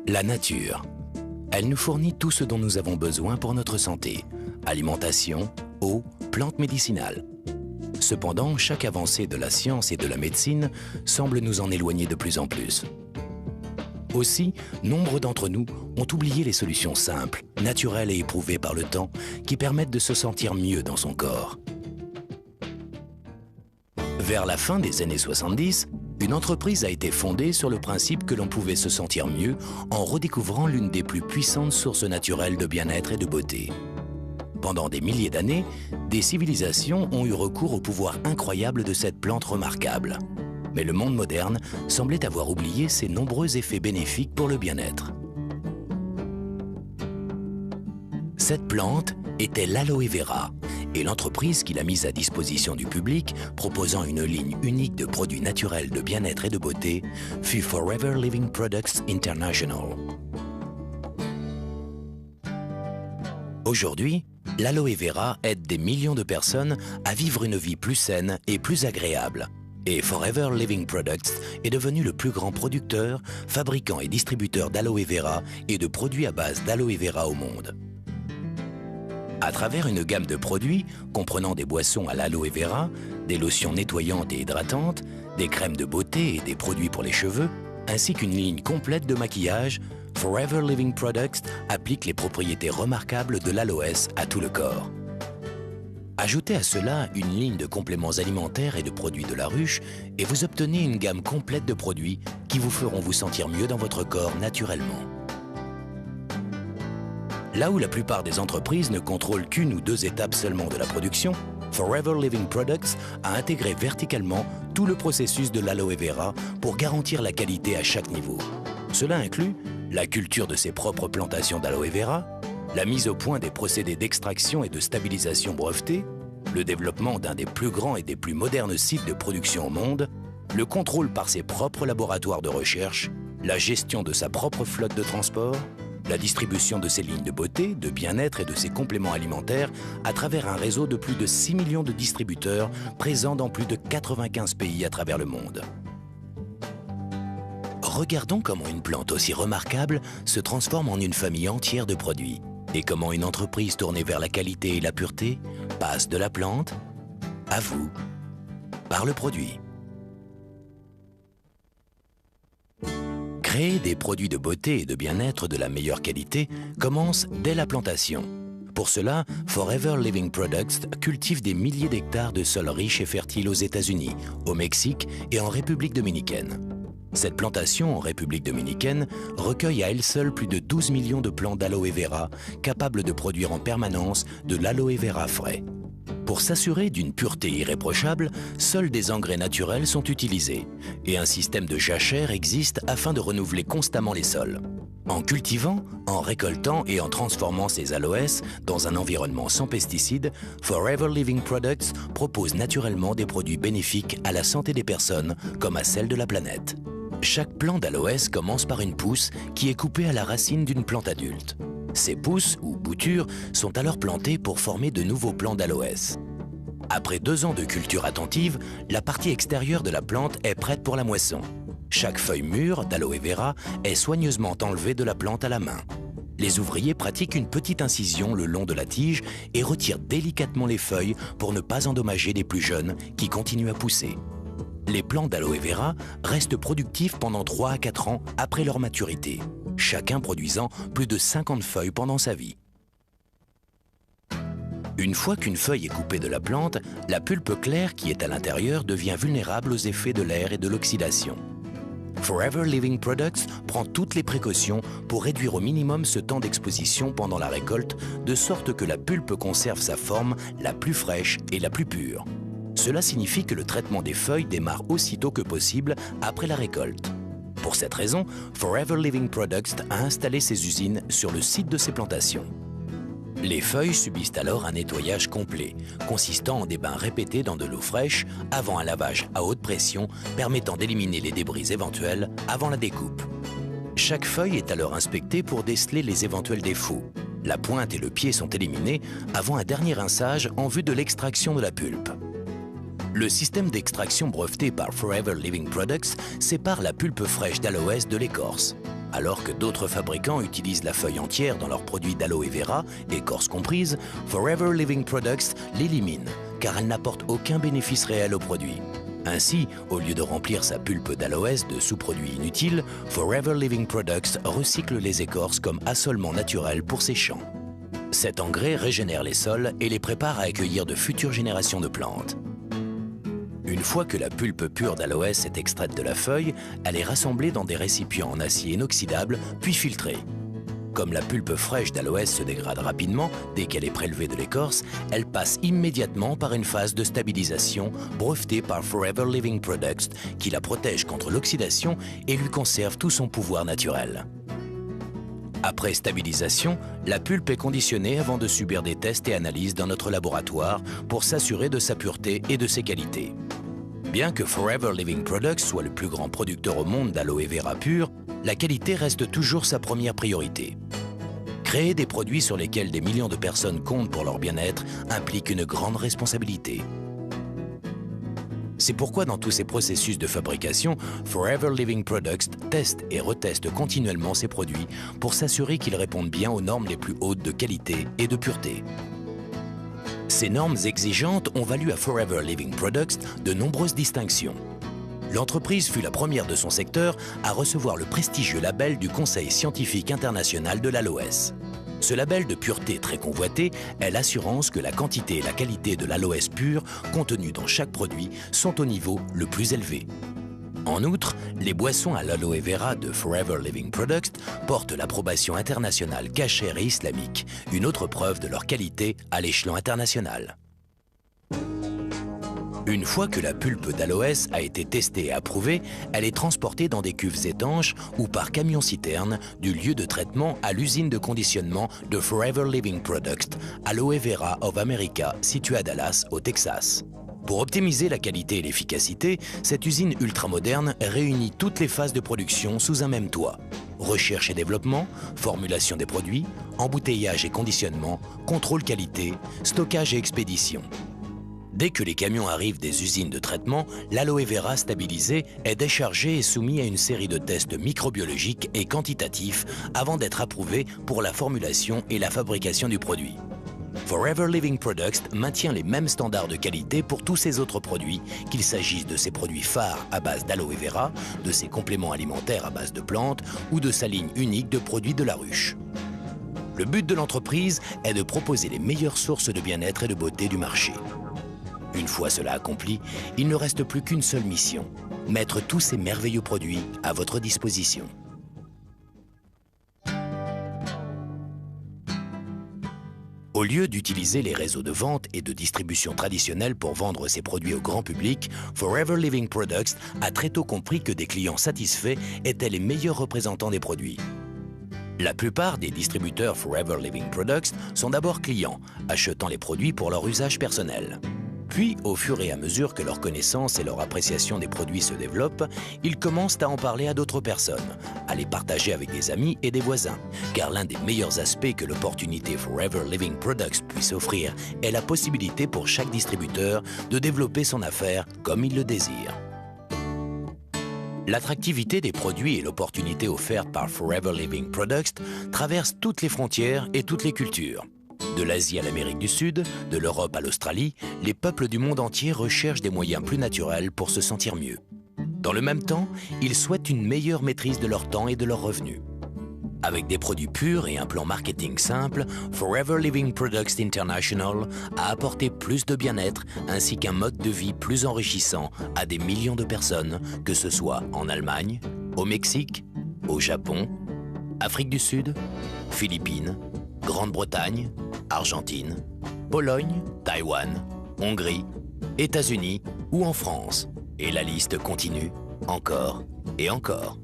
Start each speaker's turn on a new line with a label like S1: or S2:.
S1: La nature. Elle nous fournit tout ce dont nous avons besoin pour notre santé. Alimentation, eau, plantes médicinales. Cependant, chaque avancée de la science et de la médecine semble nous en éloigner de plus en plus. Aussi, nombre d'entre nous ont oublié les solutions simples, naturelles et éprouvées par le temps qui permettent de se sentir mieux dans son corps. Vers la fin des années 70, une entreprise a été fondée sur le principe que l'on pouvait se sentir mieux en redécouvrant l'une des plus puissantes sources naturelles de bien-être et de beauté. Pendant des milliers d'années, des civilisations ont eu recours au pouvoir incroyable de cette plante remarquable. Mais le monde moderne semblait avoir oublié ses nombreux effets bénéfiques pour le bien-être. Cette plante était l'aloe vera, et l'entreprise qui l'a mise à disposition du public, proposant une ligne unique de produits naturels de bien-être et de beauté, fut Forever Living Products International. Aujourd'hui, l'aloe vera aide des millions de personnes à vivre une vie plus saine et plus agréable. Et Forever Living Products est devenu le plus grand producteur, fabricant et distributeur d'aloe vera et de produits à base d'aloe vera au monde. À travers une gamme de produits comprenant des boissons à l'aloe vera, des lotions nettoyantes et hydratantes, des crèmes de beauté et des produits pour les cheveux, ainsi qu'une ligne complète de maquillage, Forever Living Products applique les propriétés remarquables de l'aloès à tout le corps. Ajoutez à cela une ligne de compléments alimentaires et de produits de la ruche et vous obtenez une gamme complète de produits qui vous feront vous sentir mieux dans votre corps naturellement. Là où la plupart des entreprises ne contrôlent qu'une ou deux étapes seulement de la production, Forever Living Products a intégré verticalement tout le processus de l'aloe vera pour garantir la qualité à chaque niveau. Cela inclut la culture de ses propres plantations d'aloe vera, la mise au point des procédés d'extraction et de stabilisation brevetés, le développement d'un des plus grands et des plus modernes sites de production au monde, le contrôle par ses propres laboratoires de recherche, la gestion de sa propre flotte de transport, la distribution de ses lignes de beauté, de bien-être et de ses compléments alimentaires à travers un réseau de plus de 6 millions de distributeurs présents dans plus de 95 pays à travers le monde. Regardons comment une plante aussi remarquable se transforme en une famille entière de produits et comment une entreprise tournée vers la qualité et la pureté passe de la plante à vous par le produit. Créer des produits de beauté et de bien-être de la meilleure qualité commence dès la plantation. Pour cela, Forever Living Products cultive des milliers d'hectares de sols riches et fertiles aux États-Unis, au Mexique et en République dominicaine. Cette plantation en République dominicaine recueille à elle seule plus de 12 millions de plants d'aloe vera capables de produire en permanence de l'aloe vera frais. Pour s'assurer d'une pureté irréprochable, seuls des engrais naturels sont utilisés et un système de jachère existe afin de renouveler constamment les sols. En cultivant, en récoltant et en transformant ces aloès dans un environnement sans pesticides, Forever Living Products propose naturellement des produits bénéfiques à la santé des personnes comme à celle de la planète. Chaque plant d'aloès commence par une pousse qui est coupée à la racine d'une plante adulte. Ces pousses, ou boutures, sont alors plantées pour former de nouveaux plants d'aloès. Après 2 ans de culture attentive, la partie extérieure de la plante est prête pour la moisson. Chaque feuille mûre d'aloe vera est soigneusement enlevée de la plante à la main. Les ouvriers pratiquent une petite incision le long de la tige et retirent délicatement les feuilles pour ne pas endommager les plus jeunes qui continuent à pousser. Les plants d'aloe vera restent productifs pendant 3 à 4 ans après leur maturité, chacun produisant plus de 50 feuilles pendant sa vie. Une fois qu'une feuille est coupée de la plante, la pulpe claire qui est à l'intérieur devient vulnérable aux effets de l'air et de l'oxydation. Forever Living Products prend toutes les précautions pour réduire au minimum ce temps d'exposition pendant la récolte, de sorte que la pulpe conserve sa forme la plus fraîche et la plus pure. Cela signifie que le traitement des feuilles démarre aussitôt que possible après la récolte. Pour cette raison, Forever Living Products a installé ses usines sur le site de ses plantations. Les feuilles subissent alors un nettoyage complet, consistant en des bains répétés dans de l'eau fraîche avant un lavage à haute pression permettant d'éliminer les débris éventuels avant la découpe. Chaque feuille est alors inspectée pour déceler les éventuels défauts. La pointe et le pied sont éliminés avant un dernier rinçage en vue de l'extraction de la pulpe. Le système d'extraction breveté par Forever Living Products sépare la pulpe fraîche d'aloès de l'écorce. Alors que d'autres fabricants utilisent la feuille entière dans leurs produits d'aloe vera, écorce comprise, Forever Living Products l'élimine, car elle n'apporte aucun bénéfice réel au produit. Ainsi, au lieu de remplir sa pulpe d'aloès de sous-produits inutiles, Forever Living Products recycle les écorces comme assolement naturel pour ses champs. Cet engrais régénère les sols et les prépare à accueillir de futures générations de plantes. Une fois que la pulpe pure d'aloès est extraite de la feuille, elle est rassemblée dans des récipients en acier inoxydable, puis filtrée. Comme la pulpe fraîche d'aloès se dégrade rapidement dès qu'elle est prélevée de l'écorce, elle passe immédiatement par une phase de stabilisation brevetée par Forever Living Products qui la protège contre l'oxydation et lui conserve tout son pouvoir naturel. Après stabilisation, la pulpe est conditionnée avant de subir des tests et analyses dans notre laboratoire pour s'assurer de sa pureté et de ses qualités. Bien que Forever Living Products soit le plus grand producteur au monde d'aloe vera pur, la qualité reste toujours sa première priorité. Créer des produits sur lesquels des millions de personnes comptent pour leur bien-être implique une grande responsabilité. C'est pourquoi dans tous ces processus de fabrication, Forever Living Products teste et reteste continuellement ses produits pour s'assurer qu'ils répondent bien aux normes les plus hautes de qualité et de pureté. Ces normes exigeantes ont valu à Forever Living Products de nombreuses distinctions. L'entreprise fut la première de son secteur à recevoir le prestigieux label du Conseil scientifique international de l'aloès. Ce label de pureté très convoité est l'assurance que la quantité et la qualité de l'aloès pur contenue dans chaque produit sont au niveau le plus élevé. En outre, les boissons à l'aloe vera de Forever Living Products portent l'approbation internationale cachère et islamique, une autre preuve de leur qualité à l'échelon international. Une fois que la pulpe d'aloès a été testée et approuvée, elle est transportée dans des cuves étanches ou par camion-citerne du lieu de traitement à l'usine de conditionnement de Forever Living Products, Aloe Vera of America, située à Dallas, au Texas. Pour optimiser la qualité et l'efficacité, cette usine ultramoderne réunit toutes les phases de production sous un même toit. Recherche et développement, formulation des produits, embouteillage et conditionnement, contrôle qualité, stockage et expédition. Dès que les camions arrivent des usines de traitement, l'aloe vera stabilisé est déchargé et soumis à une série de tests microbiologiques et quantitatifs avant d'être approuvé pour la formulation et la fabrication du produit. Forever Living Products maintient les mêmes standards de qualité pour tous ses autres produits, qu'il s'agisse de ses produits phares à base d'aloe vera, de ses compléments alimentaires à base de plantes ou de sa ligne unique de produits de la ruche. Le but de l'entreprise est de proposer les meilleures sources de bien-être et de beauté du marché. Une fois cela accompli, il ne reste plus qu'une seule mission, mettre tous ces merveilleux produits à votre disposition. Au lieu d'utiliser les réseaux de vente et de distribution traditionnels pour vendre ses produits au grand public, Forever Living Products a très tôt compris que des clients satisfaits étaient les meilleurs représentants des produits. La plupart des distributeurs Forever Living Products sont d'abord clients, achetant les produits pour leur usage personnel. Puis, au fur et à mesure que leur connaissance et leur appréciation des produits se développent, ils commencent à en parler à d'autres personnes, à les partager avec des amis et des voisins. Car l'un des meilleurs aspects que l'opportunité Forever Living Products puisse offrir est la possibilité pour chaque distributeur de développer son affaire comme il le désire. L'attractivité des produits et l'opportunité offerte par Forever Living Products traversent toutes les frontières et toutes les cultures. De l'Asie à l'Amérique du Sud, de l'Europe à l'Australie, les peuples du monde entier recherchent des moyens plus naturels pour se sentir mieux. Dans le même temps, ils souhaitent une meilleure maîtrise de leur temps et de leurs revenus. Avec des produits purs et un plan marketing simple, Forever Living Products International a apporté plus de bien-être ainsi qu'un mode de vie plus enrichissant à des millions de personnes, que ce soit en Allemagne, au Mexique, au Japon, Afrique du Sud, Philippines, Grande-Bretagne, Argentine, Pologne, Taïwan, Hongrie, États-Unis ou en France. Et la liste continue encore et encore.